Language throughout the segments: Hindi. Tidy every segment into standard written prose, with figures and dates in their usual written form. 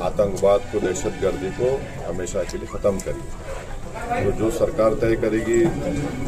आतंकवाद को, दहशतगर्दी को हमेशा के लिए ख़त्म करिए। तो जो सरकार तय करेगी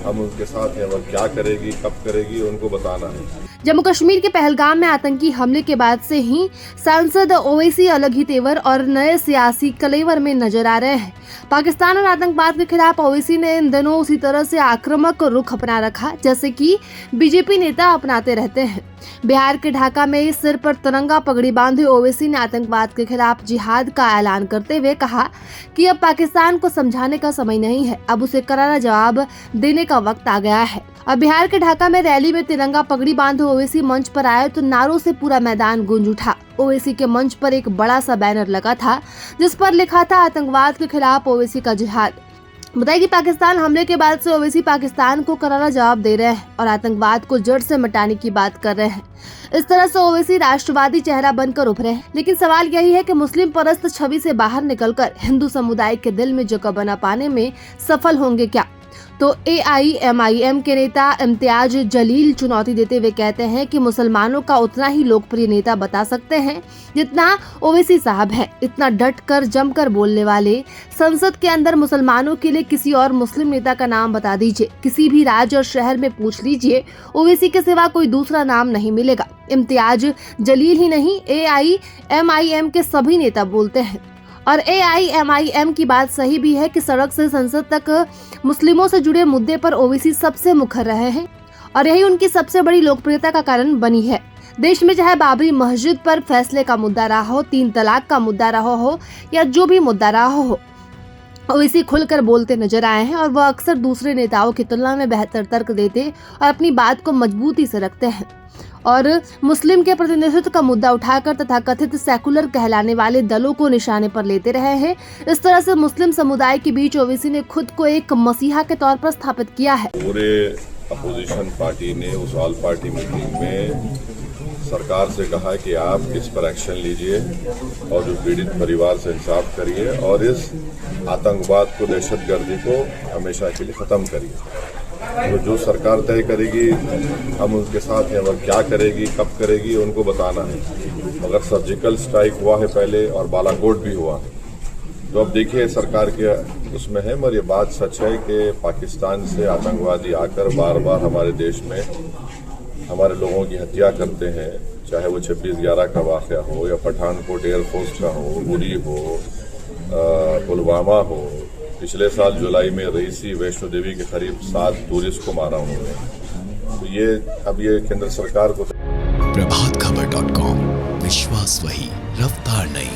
हम उनके साथ हैं, और क्या करेगी, कब करेगी, उनको बताना है। जम्मू कश्मीर के पहलगाम में आतंकी हमले के बाद से ही सांसद ओवैसी अलग ही तेवर और नए सियासी कलेवर में नजर आ रहे हैं। पाकिस्तान और आतंकवाद के खिलाफ ओवैसी ने इन दिनों उसी तरह से आक्रामक रुख अपना रखा जैसे कि बीजेपी नेता अपनाते रहते हैं। बिहार के ढाका में सिर पर तिरंगा पगड़ी बांधे ओवैसी ने आतंकवाद के खिलाफ जिहाद का ऐलान करते हुए कहा कि अब पाकिस्तान को समझाने का समय नहीं है, अब उसे करारा जवाब देने का वक्त आ गया है। अब बिहार के ढाका में रैली में तिरंगा पगड़ी बांधे ओवैसी मंच पर आए तो नारों से पूरा मैदान गूंज उठा। ओवैसी के मंच पर एक बड़ा सा बैनर लगा था जिस पर लिखा था आतंकवाद के खिलाफ ओवैसी का जिहाद। बताया कि पाकिस्तान हमले के बाद से ओवैसी पाकिस्तान को करारा जवाब दे रहे हैं और आतंकवाद को जड़ से मिटाने की बात कर रहे हैं। इस तरह से ओवैसी राष्ट्रवादी चेहरा बनकर उभरे हैं। लेकिन सवाल यही है कि मुस्लिम परस्त छवि से बाहर निकलकर हिंदू समुदाय के दिल में जगह बना पाने में सफल होंगे क्या? तो AIMIM के नेता इम्तियाज जलील चुनौती देते हुए कहते हैं कि मुसलमानों का उतना ही लोकप्रिय नेता बता सकते हैं जितना ओवैसी साहब है। इतना डट कर जमकर बोलने वाले संसद के अंदर मुसलमानों के लिए किसी और मुस्लिम नेता का नाम बता दीजिए, किसी भी राज्य और शहर में पूछ लीजिए, ओवैसी के सिवा कोई दूसरा नाम नहीं मिलेगा। इम्तियाज जलील ही नहीं, AIMIM के सभी नेता बोलते हैं। और AIMIM की बात सही भी है कि सड़क से संसद तक मुस्लिमों से जुड़े मुद्दे पर ओवैसी सबसे मुखर रहे हैं और यही उनकी सबसे बड़ी लोकप्रियता का कारण बनी है। देश में चाहे बाबरी मस्जिद पर फैसले का मुद्दा रहा हो, 3 तलाक का मुद्दा रहा हो या जो भी मुद्दा रहा हो, ओवैसी खुलकर बोलते नजर आए हैं और वह अक्सर दूसरे नेताओं की तुलना में बेहतर तर्क देते और अपनी बात को मजबूती से रखते हैं। और मुस्लिम के प्रतिनिधित्व का मुद्दा उठाकर तथाकथित सेकुलर कहलाने वाले दलों को निशाने पर लेते रहे हैं। इस तरह से मुस्लिम समुदाय के बीच ओवैसी ने खुद को एक मसीहा के तौर पर स्थापित किया है। पूरे अपोजिशन पार्टी ने उस ऑल पार्टी मीटिंग में सरकार से कहा कि आप इस पर एक्शन लीजिए और जो पीड़ित परिवार से इंसाफ करिए और इस आतंकवाद को, दहशतगर्दी को हमेशा के लिए ख़त्म करिए। तो जो सरकार तय करेगी हम उनके साथ हैं, और क्या करेगी, कब करेगी, उनको बताना है। मगर सर्जिकल स्ट्राइक हुआ है पहले और बालाकोट भी हुआ है, तो अब देखिए सरकार के उसमें है। मगर ये बात सच है कि पाकिस्तान से आतंकवादी आकर बार बार हमारे देश में हमारे लोगों की हत्या करते हैं, चाहे वो 26/11 का वाक़या हो या पठानकोट एयरफोर्स का हो, उरी हो, पुलवामा हो। पिछले साल जुलाई में रईसी वैष्णो देवी के करीब 7 टूरिस्ट को मारा उन्होंने। तो ये अब ये केंद्र सरकार को प्रभातखबर.com, विश्वास वही, रफ्तार नहीं।